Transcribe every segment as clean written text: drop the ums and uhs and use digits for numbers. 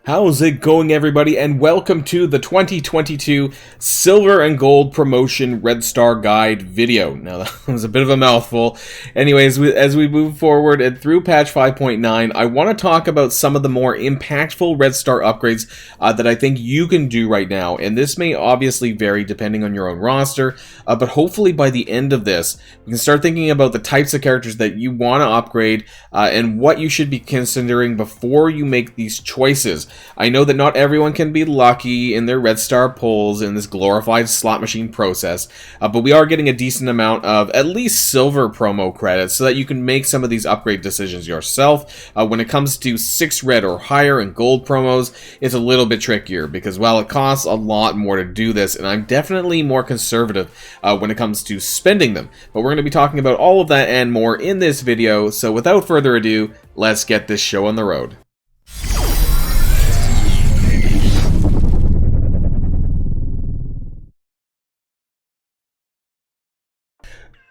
How's it going, everybody, and welcome to the 2022 Silver and Gold Promotion Red Star Guide video. Now, that was a bit of a mouthful. Anyways, as we move forward and through patch 5.9, I want to talk about some of the more impactful Red Star upgrades that I think you can do right now. And this may obviously vary depending on your own roster, but hopefully by the end of this, you can start thinking about the types of characters that you want to upgrade and what you should be considering before you make these choices. I know that not everyone can be lucky in their Red Star pulls in this glorified slot machine process, but we are getting a decent amount of at least silver promo credits so that you can make some of these upgrade decisions yourself. When it comes to 6 red or higher and gold promos, it's a little bit trickier because while it costs a lot more to do this, and I'm definitely more conservative when it comes to spending them. But we're going to be talking about all of that and more in this video, so without further ado, let's get this show on the road.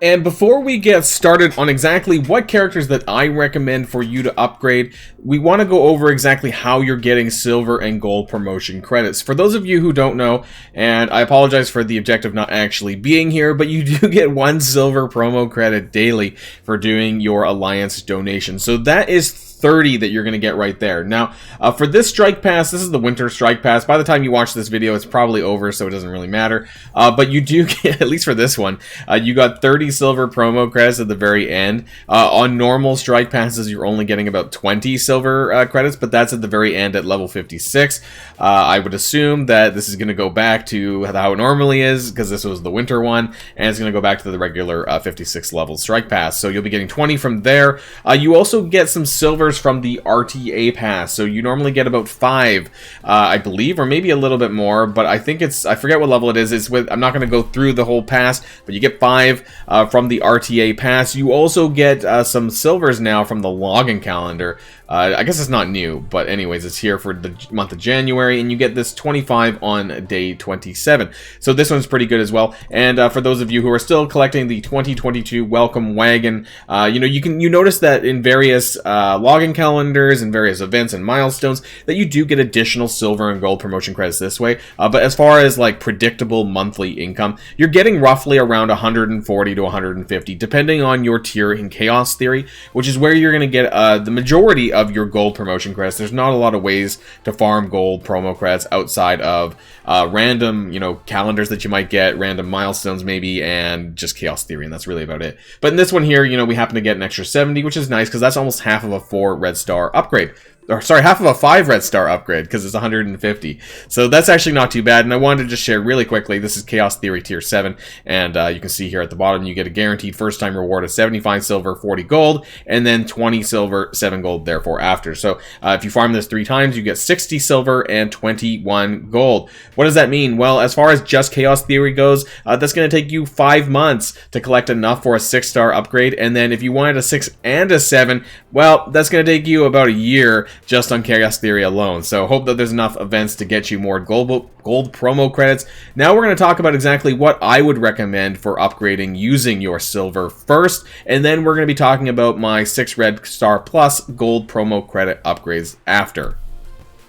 And before we get started on exactly what characters that I recommend for you to upgrade, we want to go over exactly how you're getting silver and gold promotion credits. For those of you who don't know, and I apologize for the objective not actually being here, but you do get 1 silver promo credit daily for doing your Alliance donation. So that is 30 that you're going to get right there. Now, for this strike pass, this is the winter strike pass. By the time you watch this video, it's probably over, so it doesn't really matter. But you do get, at least for this one, you got 30 silver promo credits at the very end. On normal strike passes, you're only getting about 20 silver credits, but that's at the very end at level 56. I would assume that this is going to go back to how it normally is, because this was the winter one, and it's going to go back to the regular 56 level strike pass. So you'll be getting 20 from there. You also get some silvers from the RTA pass, so you normally get about 5, I believe, or maybe a little bit more, but I think it's, I forget what level it is. It's with, I'm not going to go through the whole pass, but you get 5 from the RTA pass. You also get some silvers now from the login calendar. I guess it's not new, but anyways, it's here for the month of January, and you get this 25 on day 27. So this one's pretty good as well. And for those of you who are still collecting the 2022 Welcome Wagon, you notice that in various login calendars and various events and milestones that you do get additional silver and gold promotion credits this way. But as far as like predictable monthly income, you're getting roughly around 140 to 150, depending on your tier in Chaos Theory, which is where you're going to get the majority of your gold promotion credits. There's not a lot of ways to farm gold promo credits outside of random, calendars that you might get, random milestones maybe, and just Chaos Theory, and that's really about it. But in this one here, we happen to get an extra 70, which is nice because that's almost half of a 4 Red Star upgrade. Or sorry, half of a 5 Red Star upgrade, because it's 150. So that's actually not too bad, and I wanted to just share really quickly, this is Chaos Theory Tier 7, and you can see here at the bottom, you get a guaranteed first-time reward of 75 silver, 40 gold, and then 20 silver, 7 gold, therefore after. So if you farm this 3 times, you get 60 silver and 21 gold. What does that mean? Well, as far as just Chaos Theory goes, that's going to take you 5 months to collect enough for a 6-star upgrade, and then if you wanted a 6 and a 7, well, that's going to take you about a year just on Chaos Theory alone. So hope that there's enough events to get you more gold promo credits. Now we're going to talk about exactly what I would recommend for upgrading using your silver first, and then we're going to be talking about my 6 Red Star Plus gold promo credit upgrades after.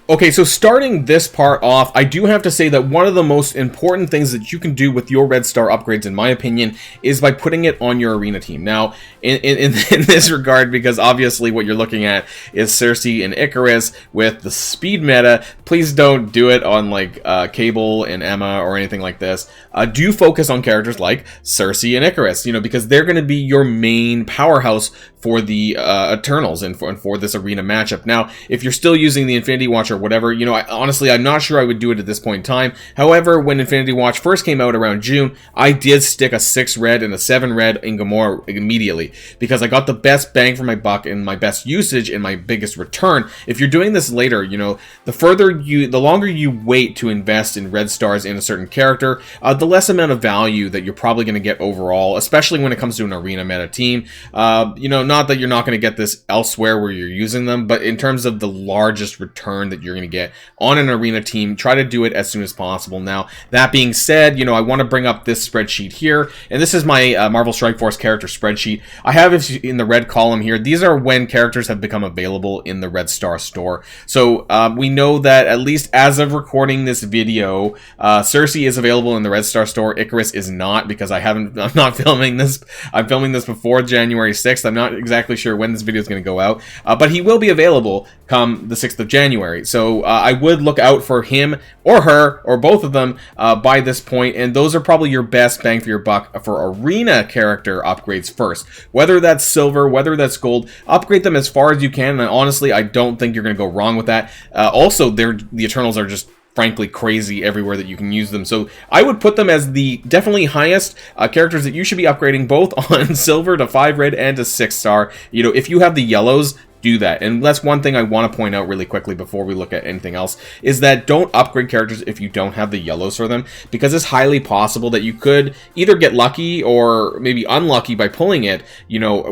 Okay, so starting this part off, I do have to say that one of the most important things that you can do with your Red Star upgrades, in my opinion, is by putting it on your arena team. Now, in this regard, because obviously what you're looking at is Cersei and Icarus with the speed meta, please don't do it on like Cable and Emma or anything like this. Do focus on characters like Cersei and Icarus, because they're going to be your main powerhouse for the Eternals and for this arena matchup. Now, if you're still using the Infinity Watch or whatever, honestly, I'm not sure I would do it at this point in time. However, when Infinity Watch first came out around June, I did stick a 6 red and a 7 red in Gamora immediately because I got the best bang for my buck and my best usage and my biggest return. If you're doing this later, the longer you wait to invest in red stars in a certain character, the less amount of value that you're probably going to get overall, especially when it comes to an arena meta team. Not not that you're not going to get this elsewhere where you're using them, but in terms of the largest return that you're going to get on an arena team, try to do it as soon as possible. Now, that being said, I want to bring up this spreadsheet here, and this is my Marvel Strike Force character spreadsheet. I have it in the red column here. These are when characters have become available in the Red Star store. So we know that at least as of recording this video, Cersei is available in the Red Star store. Icarus is not, because I'm not filming this. I'm filming this before January 6th. I'm not exactly sure when this video is going to go out, but he will be available come the 6th of January. So I would look out for him or her or both of them by this point, and those are probably your best bang for your buck for arena character upgrades first. Whether that's silver, whether that's gold, upgrade them as far as you can, and honestly, I don't think you're going to go wrong with that. Also, the Eternals are just frankly crazy everywhere that you can use them. So I would put them as the definitely highest characters that you should be upgrading, both on silver to 5 red and to 6 star. If you have the yellows, do that. And that's one thing I want to point out really quickly before we look at anything else, is that don't upgrade characters if you don't have the yellows for them, because it's highly possible that you could either get lucky or maybe unlucky by pulling it,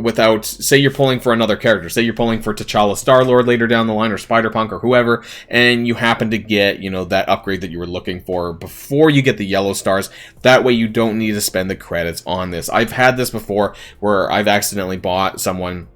without, say you're pulling for another character, say you're pulling for T'Challa Star-Lord later down the line, or Spider-Punk or whoever, and you happen to get, that upgrade that you were looking for before you get the yellow stars. That way you don't need to spend the credits on this. I've had this before where I've accidentally bought someone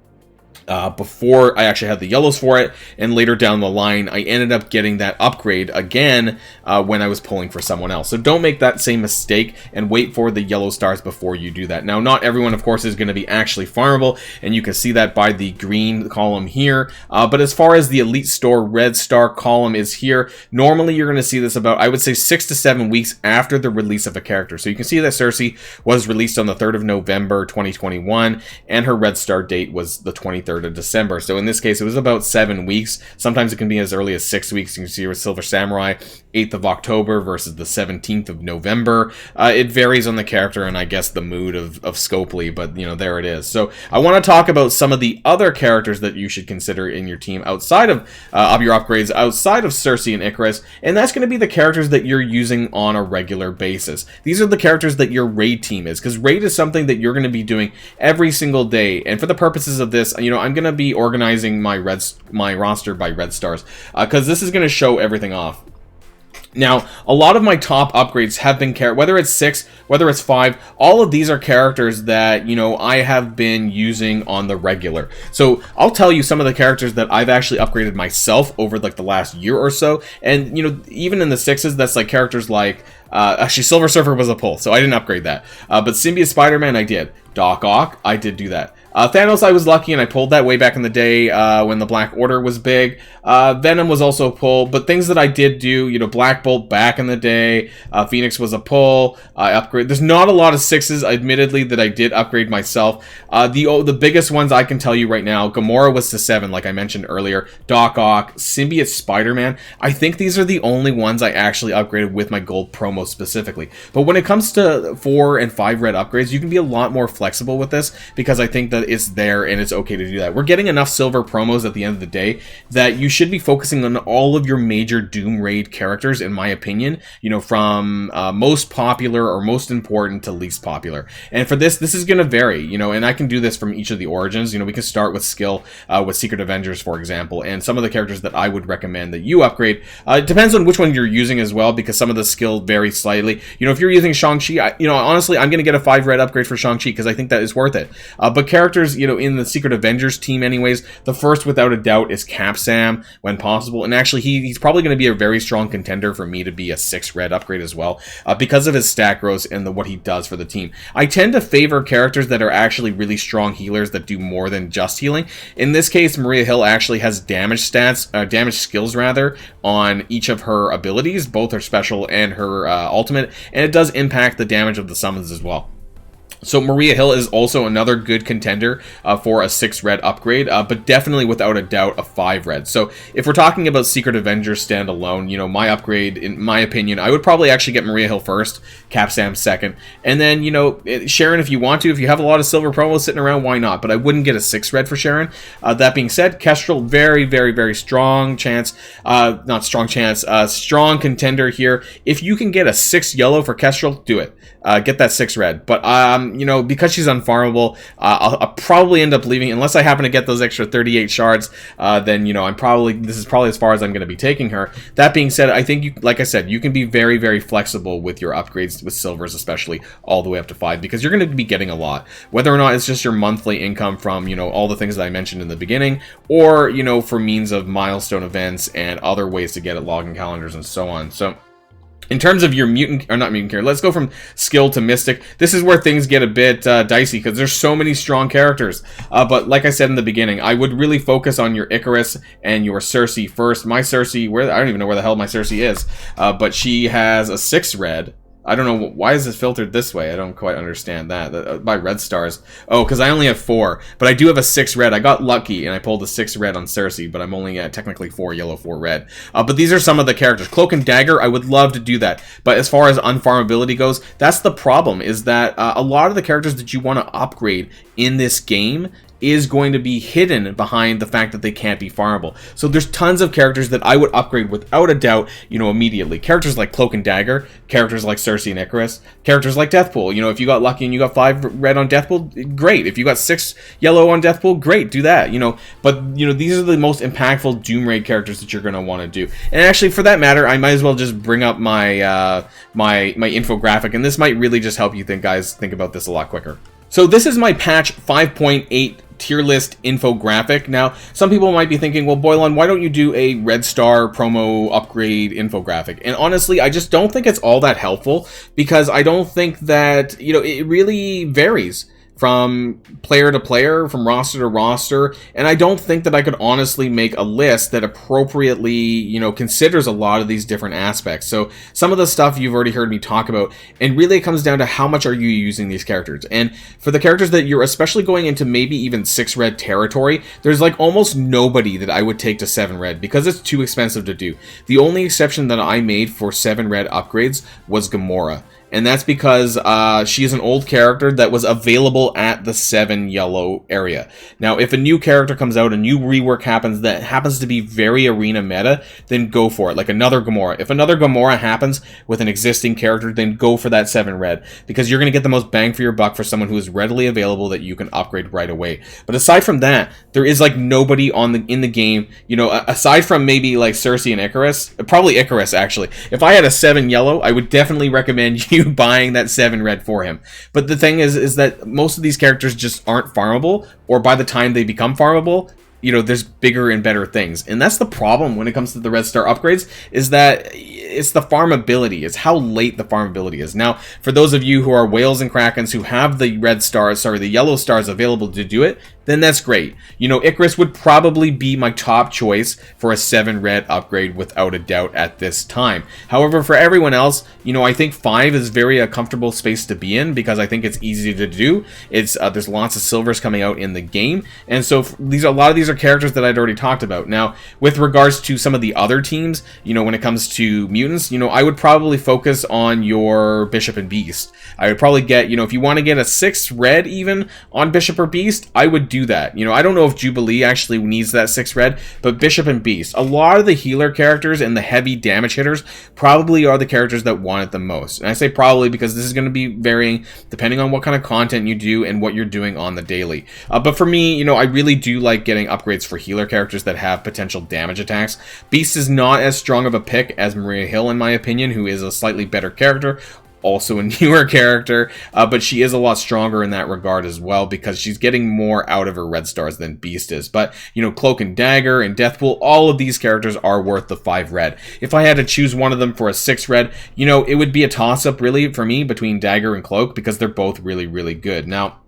before I actually had the yellows for it, and later down the line I ended up getting that upgrade again when I was pulling for someone else. So don't make that same mistake and wait for the yellow stars before you do that. Now, not everyone, of course, is going to be actually farmable, and you can see that by the green column here, but as far as the Elite Store Red Star column is here, normally you're going to see this about, I would say, 6 to 7 weeks after the release of a character. So you can see that Cersei was released on the 3rd of November 2021, and her Red Star date was the 23rd of December. So in this case, it was about 7 weeks. Sometimes it can be as early as 6 weeks. You can see with Silver Samurai, 8th of October versus the 17th of November. It varies on the character and I guess the mood of Scopely, but there it is. So I want to talk about some of the other characters that you should consider in your team outside of your upgrades, outside of Cersei and Icarus, and that's going to be the characters that you're using on a regular basis. These are the characters that your raid team is, because raid is something that you're going to be doing every single day. And for the purposes of this, I'm going to be organizing my roster by red stars, because this is going to show everything off. Now, a lot of my top upgrades have been whether it's 6, whether it's 5, all of these are characters that, I have been using on the regular. So I'll tell you some of the characters that I've actually upgraded myself over like the last year or so. And, even in the 6s, that's like characters like, actually Silver Surfer was a pull, so I didn't upgrade that. But Symbiote Spider-Man, I did. Doc Ock, I did do that. Thanos, I was lucky and I pulled that way back in the day when the Black Order was big. Venom was also a pull, but things that I did do, Black Bolt back in the day, Phoenix was a pull. I upgrade. There's not a lot of 6s, admittedly, that I did upgrade myself. The biggest ones I can tell you right now, Gamora was to 7, like I mentioned earlier. Doc Ock, Symbiote Spider-Man. I think these are the only ones I actually upgraded with my gold promo specifically. But when it comes to 4 and 5 red upgrades, you can be a lot more flexible with this, because I think that it's there and it's okay to do that. We're getting enough silver promos at the end of the day that you should be focusing on all of your major Doom Raid characters, in my opinion, from most popular or most important to least popular. And for this is going to vary, and I can do this from each of the origins. We can start with skill with Secret Avengers, for example, and some of the characters that I would recommend that you upgrade. It depends on which one you're using as well, because some of the skill vary slightly. If you're using Shang-Chi, honestly, I'm going to get a 5 red upgrade for Shang-Chi because I think that is worth it. But characters, in the Secret Avengers team anyways, the first without a doubt is Cap Sam when possible, and actually he's probably going to be a very strong contender for me to be a 6 red upgrade as well, because of his stat growth and what he does for the team. I tend to favor characters that are actually really strong healers that do more than just healing. In this case, Maria Hill actually has damage skills rather, on each of her abilities, both her special and her ultimate, and it does impact the damage of the summons as well. So Maria Hill is also another good contender for a 6 red upgrade, but definitely without a doubt a 5 red. So if we're talking about Secret Avengers standalone, my upgrade, in my opinion, I would probably actually get Maria Hill first, Cap Sam second, and then, Sharon if you want to. If you have a lot of silver promos sitting around, why not? But I wouldn't get a 6 red for Sharon. That being said, Kestrel, very, very, very strong chance, strong contender here. If you can get a 6 yellow for Kestrel, do it. Get that 6 red. But you know, because she's unfarmable, I'll probably end up leaving, unless I happen to get those extra 38 shards, then, you know, this is probably as far as I'm going to be taking her. That being said, I think, you, like I said, you can be very, very flexible with your upgrades, with silvers especially, all the way up to 5, because you're going to be getting a lot. Whether or not it's just your monthly income from, you know, all the things that I mentioned in the beginning, or, you know, for means of milestone events and other ways to get it, login calendars and so on. So in terms of your mutant, or not mutant character, let's go from skill to mystic. This is where things get a bit dicey, because there's so many strong characters. But like I said in the beginning, I would really focus on your Icarus and your Cersei first. My Cersei, I don't even know where the hell my Cersei is, but she has a 6 red. I don't know, why is this filtered this way? I don't quite understand that. By red stars. Oh, because I only have 4. But I do have a 6 red. I got lucky, and I pulled a 6 red on Cersei, but I'm only at technically 4 yellow, 4 red. But these are some of the characters. Cloak and Dagger, I would love to do that. But as far as unfarmability goes, that's the problem, is that a lot of the characters that you want to upgrade in this game is going to be hidden behind the fact that they can't be farmable. So there's tons of characters that I would upgrade without a doubt, you know, immediately. Characters like Cloak and Dagger, characters like Cersei and Icarus, characters like Deathpool. You know, if you got lucky and you got 5 red on Deathpool, great. If you got 6 yellow on Deathpool, great, do that, you know. But, you know, these are the most impactful Doom Raid characters that you're going to want to do. And actually, for that matter, I might as well just bring up my my infographic, and this might really just help you think about this a lot quicker. So this is my patch 5.8 tier list infographic. Now, some people might be thinking, well, Boilon, why don't you do a red star promo upgrade infographic? And honestly, I just don't think it's all that helpful, because I don't think that, you know, it really varies from player to player, from roster to roster, and I don't think that I could honestly make a list that appropriately, you know, considers a lot of these different aspects. So some of the stuff you've already heard me talk about, and really it comes down to how much are you using these characters. And for the characters that you're especially going into maybe even 6 red territory, there's like almost nobody that I would take to 7 red, because it's too expensive to do. The only exception that I made for 7 red upgrades was Gamora. And that's because she is an old character that was available at the 7 yellow area. Now, if a new character comes out, a new rework happens that happens to be very arena meta, then go for it. Like another Gamora. If another Gamora happens with an existing character, then go for that 7 red. Because you're going to get the most bang for your buck for someone who is readily available that you can upgrade right away. But aside from that, there is like nobody in the game, you know, aside from maybe like Cersei and Icarus. Probably Icarus, actually. If I had a 7 yellow, I would definitely recommend you buying that 7 red for him. But the thing is that most of these characters just aren't farmable, or by the time they become farmable, you know, there's bigger and better things. And that's the problem when it comes to the red star upgrades, is that it's the farmability. It's how late the farmability is. Now, for those of you who are whales and krakens who have the the yellow stars available to do it, then that's great. You know, Icarus would probably be my top choice for a 7 red upgrade without a doubt at this time. However, for everyone else, you know, I think 5 is very a comfortable space to be in, because I think it's easy to do. It's there's lots of silvers coming out in the game, and so a lot of these are characters that I'd already talked about. Now, with regards to some of the other teams, you know, when it comes to mutants, you know, I would probably focus on your Bishop and Beast. I would probably get, you know, if you want to get a 6 red even on Bishop or Beast, I would do that. You know, I don't know if Jubilee actually needs that 6 red, but Bishop and Beast, a lot of the healer characters and the heavy damage hitters probably are the characters that want it the most. And I say probably because this is going to be varying depending on what kind of content you do and what you're doing on the daily. But for me, you know, I really do like getting upgrades for healer characters that have potential damage attacks. Beast is not as strong of a pick as Maria Hill, in my opinion, who is a slightly better character, also a newer character, but she is a lot stronger in that regard as well, because she's getting more out of her red stars than Beast is. But, you know, Cloak and Dagger and Deathpool, all of these characters are worth the 5 red. If I had to choose one of them for a 6 red, you know, it would be a toss-up really for me between Dagger and Cloak, because they're both really, really good. Now,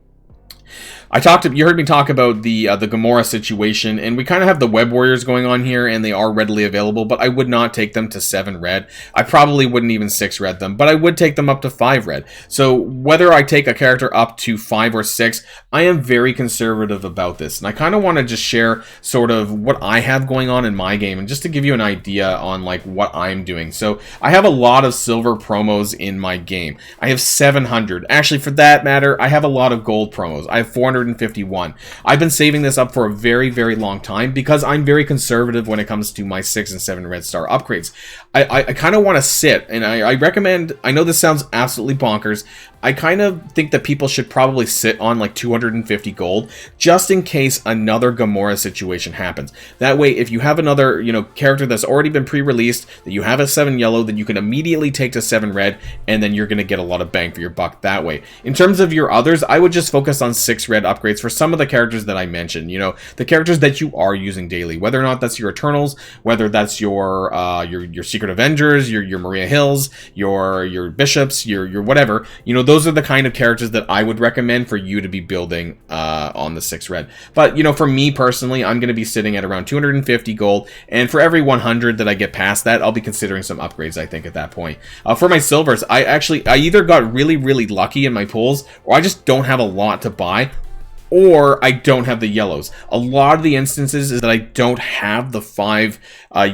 you heard me talk about the Gamora situation, and we kind of have the Web Warriors going on here, and they are readily available, but I would not take them to 7 red. I probably wouldn't even 6 red them, but I would take them up to 5 red. So whether I take a character up to 5 or 6, I am very conservative about this, and I kind of want to just share sort of what I have going on in my game, and just to give you an idea on like what I'm doing. So I have a lot of silver promos in my game. I have 700. Actually, for that matter, I have a lot of gold promos. I have 451. I've been saving this up for a very, very long time, because I'm very conservative when it comes to my 6 and 7 red star upgrades. I kind of want to sit, and I recommend, I know this sounds absolutely bonkers, I kind of think that people should probably sit on like 250 gold just in case another Gamora situation happens. That way, if you have another, you know, character that's already been pre-released, that you have a 7 yellow, then you can immediately take to 7 red, and then you're going to get a lot of bang for your buck that way. In terms of your others, I would just focus on 6 red upgrades for some of the characters that I mentioned. You know, the characters that you are using daily, whether or not that's your Eternals, whether that's your Secret Avengers, your Maria Hills, your Bishops, your whatever. You know, those are the kind of characters that I would recommend for you to be building on the 6 red. But, you know, for me personally, I'm going to be sitting at around 250 gold, and for every 100 that I get past that, I'll be considering some upgrades, I think, at that point. For my silvers, I either got really, really lucky in my pulls, or I just don't have a lot to buy, or I don't have the yellows. A lot of the instances is that I don't have the 5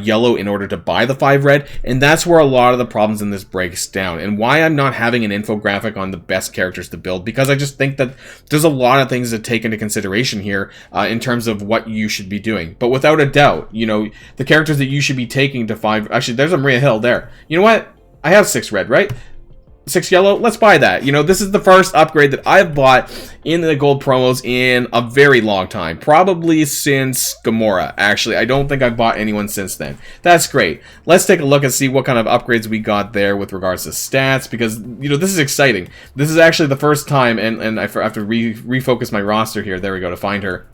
yellow in order to buy the 5 red, and that's where a lot of the problems in this breaks down, and why I'm not having an infographic on the best characters to build, because I just think that there's a lot of things to take into consideration here in terms of what you should be doing. But without a doubt, you know, the characters that you should be taking to 5... Actually, there's a Maria Hill there. You know what? I have 6 red, right? 6 yellow, let's buy that. You know, this is the first upgrade that I've bought in the gold promos in a very long time. Probably since Gamora, actually. I don't think I've bought anyone since then. That's great. Let's take a look and see what kind of upgrades we got there with regards to stats, because, you know, this is exciting. This is actually the first time, and I have to refocus my roster here. There we go, to find her.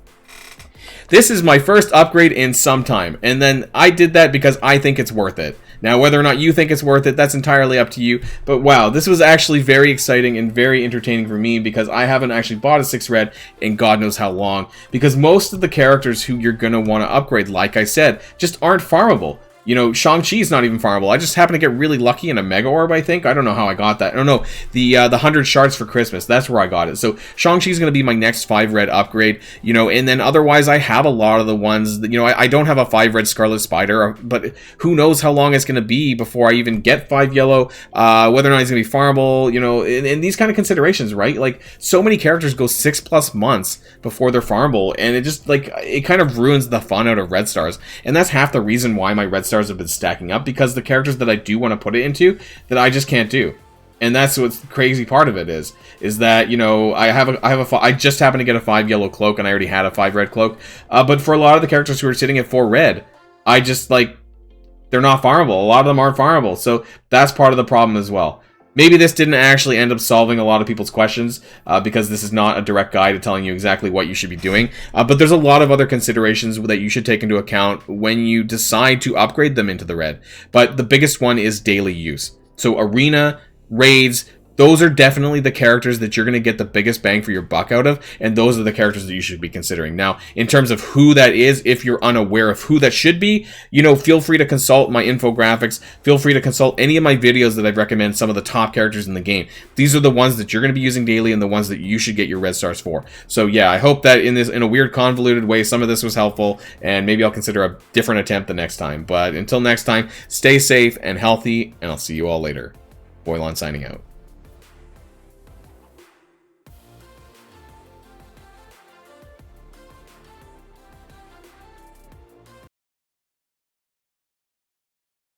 This is my first upgrade in some time, and then I did that because I think it's worth it. Now, whether or not you think it's worth it, that's entirely up to you, but wow, this was actually very exciting and very entertaining for me, because I haven't actually bought a 6 red in God knows how long, because most of the characters who you're going to want to upgrade, like I said, just aren't farmable. You know, Shang-Chi's not even farmable. I just happened to get really lucky in a Mega Orb, I think. I don't know how I got that. I don't know. The 100 shards for Christmas, that's where I got it. So Shang-Chi's going to be my next 5 red upgrade, you know, and then otherwise I have a lot of the ones that, you know, I don't have a 5 red Scarlet Spider, but who knows how long it's going to be before I even get 5 yellow, whether or not it's going to be farmable, you know, and these kind of considerations, right? Like, so many characters go 6+ months before they're farmable, and it just, like, it kind of ruins the fun out of red stars, and that's half the reason why my red stars have been stacking up, because the characters that I do want to put it into, that I just can't do. And that's what's the crazy part of it is that, you know, I just happened to get a 5 yellow cloak, and I already had a 5 red cloak, but for a lot of the characters who are sitting at 4 red, I just, like, they're not farmable. A lot of them aren't farmable, so that's part of the problem as well. Maybe this didn't actually end up solving a lot of people's questions, because this is not a direct guide telling you exactly what you should be doing. But there's a lot of other considerations that you should take into account when you decide to upgrade them into the red. But the biggest one is daily use. So arena, raids, those are definitely the characters that you're going to get the biggest bang for your buck out of, and those are the characters that you should be considering. Now, in terms of who that is, if you're unaware of who that should be, you know, feel free to consult my infographics, feel free to consult any of my videos that I recommend some of the top characters in the game. These are the ones that you're going to be using daily and the ones that you should get your red stars for. So yeah, I hope that in a weird convoluted way, some of this was helpful, and maybe I'll consider a different attempt the next time. But until next time, stay safe and healthy, and I'll see you all later. Boilon signing out.